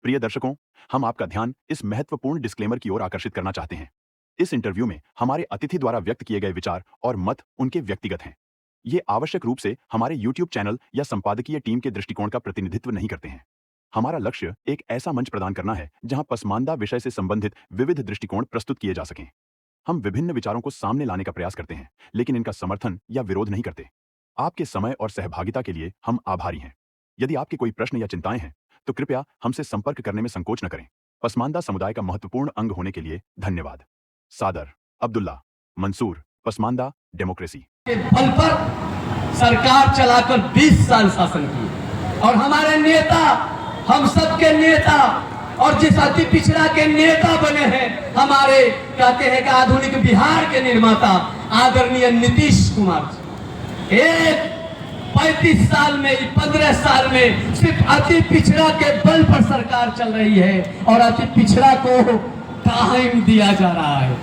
प्रिय दर्शकों, हम आपका ध्यान इस महत्वपूर्ण डिस्क्लेमर की ओर आकर्षित करना चाहते हैं। इस इंटरव्यू में हमारे अतिथि द्वारा व्यक्त किए गए विचार और मत उनके व्यक्तिगत हैं। ये आवश्यक रूप से हमारे YouTube चैनल या संपादकीय टीम के दृष्टिकोण का प्रतिनिधित्व नहीं करते हैं। हमारा लक्ष्य एक ऐसा मंच प्रदान करना है जहां पसमानदा विषय से संबंधित विविध दृष्टिकोण प्रस्तुत किए जा सकें। हम विभिन्न विचारों को सामने लाने का प्रयास करते हैं, लेकिन इनका समर्थन या विरोध नहीं करते। आपके समय और सहभागिता के लिए हम आभारी हैं। यदि आपके कोई प्रश्न या चिंताएं हैं, तो कृपया हमसे संपर्क करने में संकोच न करें। पसमानदा समुदाय का महत्वपूर्ण अंग होने के लिए धन्यवाद। सादर अब्दुल्ला मंसूर, पसमानदा डेमोक्रेसी। के बल पर सरकार चलाकर 20 साल शासन किए और हमारे नेता, हम सबके नेता और जिस अति पिछड़ा के नेता बने हैं, हमारे कहते हैं कि आधुनिक बिहार के निर्माता आदरणीय नीतीश कुमार जी। एक 35 साल में, 15 साल में सिर्फ अति पिछड़ा के बल पर सरकार चल रही है और अति पिछड़ा को टाइम दिया जा रहा है।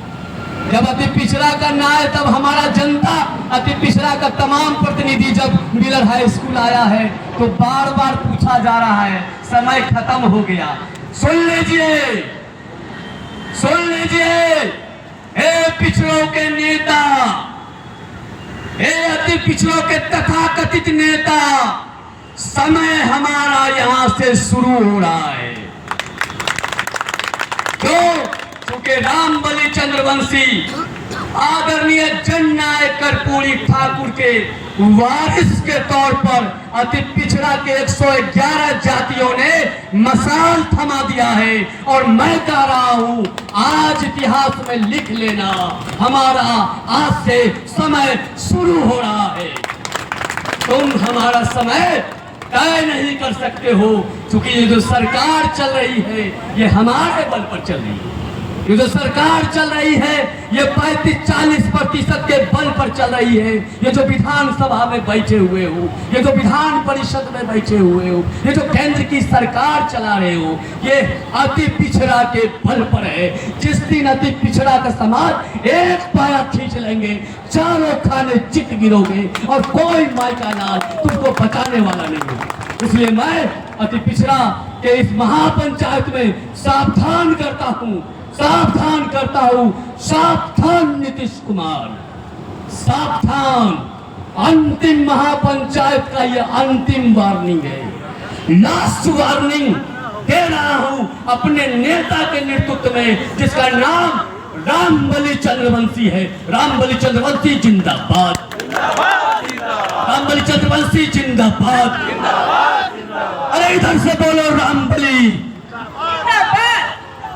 जब अति पिछड़ा का ना है तब हमारा जनता, अति पिछड़ा का तमाम प्रतिनिधि जब मिलर हाई स्कूल आया है तो बार बार पूछा जा रहा है, समय खत्म हो गया। सुन लीजिए, सुन लीजिए, हे पिछड़ों के नेता, हे अति पिछड़ों के तथाकथित नेता, समय हमारा यहां से शुरू हो रहा है। क्योंकि रामबली चंद्रवंशी आदरणीय जननायक कर्पूरी ठाकुर के वारिस के तौर पर अति पिछड़ा के 111 जातियों ने मसाल थमा दिया है और मैं कह रहा हूं, आज इतिहास में लिख लेना, हमारा आज से समय शुरू हो रहा है। तुम हमारा समय तय नहीं कर सकते हो, क्योंकि ये जो सरकार चल रही है ये हमारे बल पर चल रही है। ये जो सरकार चल रही है ये 35-40% के बल पर चल रही है। ये जो विधानसभा में बैठे हुए हो, ये जो विधान परिषद में बैठे हुए हो, ये जो केंद्र की सरकार चला रहे हो, ये अति पिछड़ा के बल पर है। जिस दिन अति पिछड़ा का समाज एक पाया खींच लेंगे, चारों खाने चित गिरोगे और कोई मायका लाल तुमको बचाने वाला नहीं है। इसलिए मैं अति पिछड़ा के इस महापंचायत में सावधान करता हूँ, सावधान करता हूं, सावधान नीतीश कुमार, सावधान। अंतिम महापंचायत का यह अंतिम वार्निंग है, लास्ट वार्निंग दे रहा हूं अपने नेता के नेतृत्व में, जिसका नाम रामबली चंद्रवंशी है। रामबली चंद्रवंशी जिंदाबाद, रामबली चंद्रवंशी जिंदाबाद। अरे इधर से बोलो रामबली,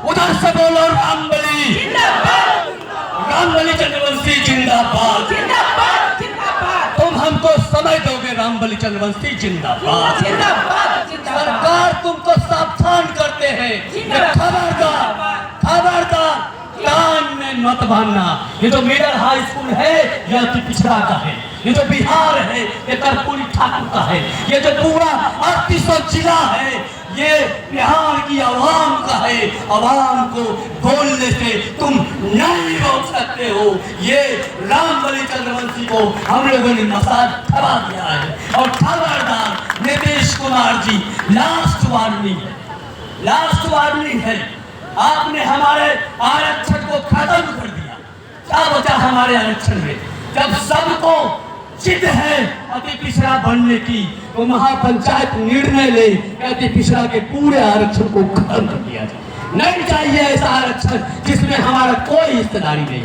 उधर से बोलो रामबली, रामबली चंद्रवंशी जिंदाबाद। तुम हमको समय दोगे रामबली चंद्रवंशी जिंदाबाद। सरकार तुमको सावधान करते हैं, खबरदार, खबरदार, कान में मत बांधना। ये जो मिडल हाई स्कूल है यह अति पिछड़ा का है, ये जो बिहार है ये कर्पूरी ठाकुर का है, ये जो पूरा 3800 जिला है ये बिहार की आवाम का है। आवाम को बोलने से तुम नहीं रोक सकते हो। ये रामबली चंद्रवंशी को हम लोगों ने मसाल थमा दिया है। और खबरदार नीतीश कुमार जी, लास्ट वार्निंग है, लास्ट वार्निंग है। आपने हमारे आरक्षण को खत्म कर दिया। क्या बचा हमारे आरक्षण में? जब सबको जिद है अति पिछड़ा बनने की, तो महापंचायत निर्णय ले अति पिछड़ा के पूरे आरक्षण को खत्म कर दिया जाए। नहीं चाहिए ऐसा आरक्षण जिसमें हमारा कोई हिस्सेदारी नहीं,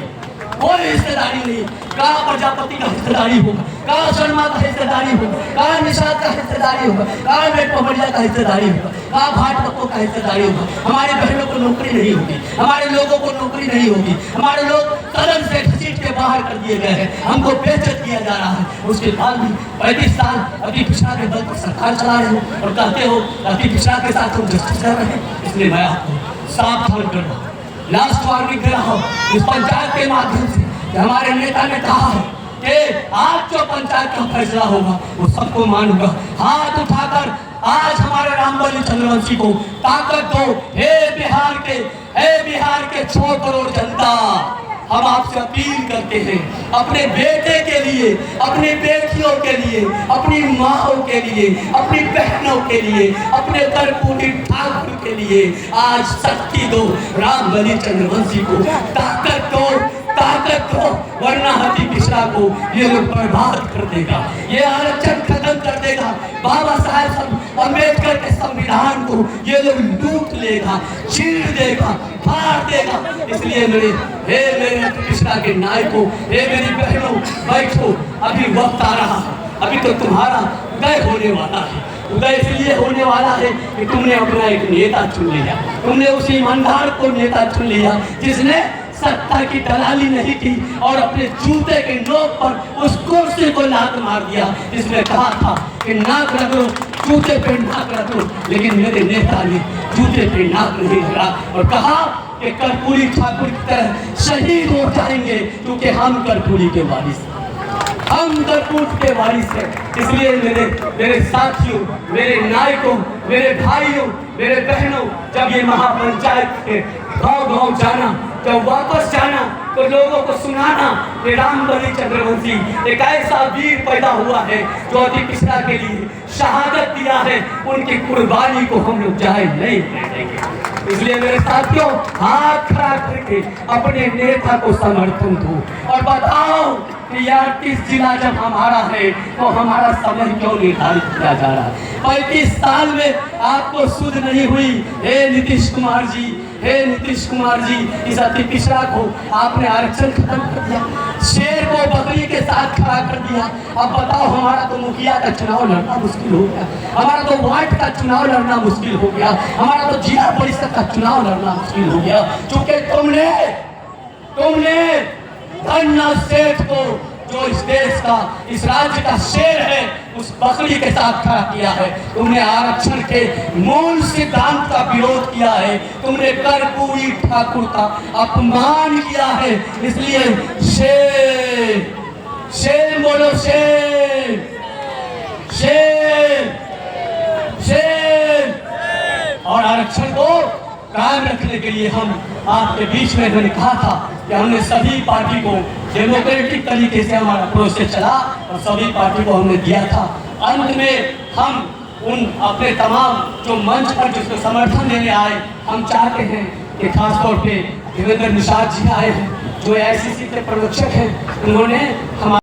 कोई हिस्सेदारी नहीं। कहाँ प्रजापति का हिस्सेदारी होगा, कहाँ शर्मा का हिस्सेदारी होगा, कहाँ निषाद का हिस्सेदारी होगा, कहाँ पमरिया का हिस्सेदारी होगा, कहाँ भाटपत्तों का हिस्सेदारी होगा। हमारी बहनों को नौकरी नहीं होगी, हमारे लोगों को नौकरी नहीं होगी, हमारे लोग सदन से घसीट के बाहर कर दिए गए हैं, हमको बेइज्जत किया जा रहा है। उसके बाद भी 35 साल अति पिछड़ा के बल पर सरकार चला रहे हो और कहते हो अति पिछड़ा के साथ हम जस्टिस कर रहे हैं। इसलिए मैं आपको सावधान कर रहा हूँ, लास्ट वार्निंग दे रहा हूँ इस पंचायत के माध्यम से। हमारे नेता ने कहा है कि आज जो पंचायत का फैसला होगा वो सबको मानूंगा। हाथ उठाकर आज हमारे रामबली चंद्रवंशी को ताकत दो। हे बिहार के 6 करोड़ जनता, हम आपसे अपील करते हैं, अपने बेटे के लिए, अपनी बेटियों के लिए, अपनी माँओं के लिए, अपनी बहनों के लिए, अपने कर्पूरी ठाकुर के लिए आज शक्ति दो, रामबलि चंद्रवंशी को ताकत दो, ताकत दो, वरना अति पिछड़ा को ये लोग बर्बाद कर देगा, ये आरक्षण खत्म कर देगा, बाबा साहेब अम्बेडकर के संविधान को ये लोग लूट लेगा, छीन देगा, फाड़ देगा। इसलिए मेरे पिछड़ा के नायकों, हे मेरी बहनों, बैठो, अभी वक्त आ रहा है, अभी तो तुम्हारा उदय होने वाला है। उदय इसलिए होने वाला है कि तुमने अपना एक नेता चुन लिया, तुमने उस ईमानदार को नेता चुन लिया जिसने सत्ता की दलाली नहीं की और अपने जूते के नोक पर उस कुर्सी को लात मार दिया, जिसने कहा था कि नाक रख लो, जूते पे नाक रख लो, लेकिन मेरे नेता ने जूते पे नाक नहीं रखा और कहा कि कर्पूरी ठाकुर की तरह शहीद हो जाएंगे, क्योंकि हम कर्पूरी के वारिस, हम कर्पूर के वारिस हैं। इसलिए मेरे साथियों, मेरे नायकों, मेरे भाइयों, मेरे बहनों, जब ये महापंचायत के गाँव जाना, जब वापस जाना तो लोगों को सुनाना कि रामबलि चंद्रवंशी एक ऐसा वीर पैदा हुआ है जो अति पिछड़ा के लिए शहादत दिया है, उनकी कुर्बानी को हम लोग जाए नहीं देंगे। इसलिए मेरे साथियों, हाथ खड़ा करके अपने नेता को समर्थन दो और बताओ कि यार 30 जिला जब हमारा है तो हमारा समय क्यों निर्धारित किया जा रहा है? 35 साल में आपको सुध नहीं हुई। हे नीतीश कुमार जी, हे नीतीश कुमार जी, इस अति पिछड़ा को आपने आरक्षण खत्म कर दिया, शेर को बकरी के साथ खड़ा कर दिया। अब बताओ, हमारा तो मुखिया का चुनाव लड़ना मुश्किल हो गया, हमारा तो वार्ड का चुनाव लड़ना मुश्किल हो गया, हमारा तो जिला परिषद का चुनाव लड़ना मुश्किल हो गया, क्योंकि तुमने धन्ना सेठ को, जो इस देश का, इस राज्य का शेर है, उस बकरी के साथ खड़ा किया है। तुमने आरक्षण के मूल सिद्धांत का विरोध किया है, तुमने कर्पूरी ठाकुर का अपमान किया है। इसलिए शेर, शेर बोलो, शेर, शेर, शेर। और आरक्षण को कायम रखने के लिए हम आपके बीच में मैंने कहा था कि हमने सभी पार्टी को डेमोक्रेटिक तरीके से हमारा प्रोसेस चला और सभी पार्टी को हमने दिया था। अंत में हम उन अपने तमाम जो मंच पर जिसको समर्थन देने आए, हम चाहते हैं कि खासतौर पे देवेंद्र निषाद जी आए हैं, जो AICC के प्रवक्ता हैं, उन्होंने हमारे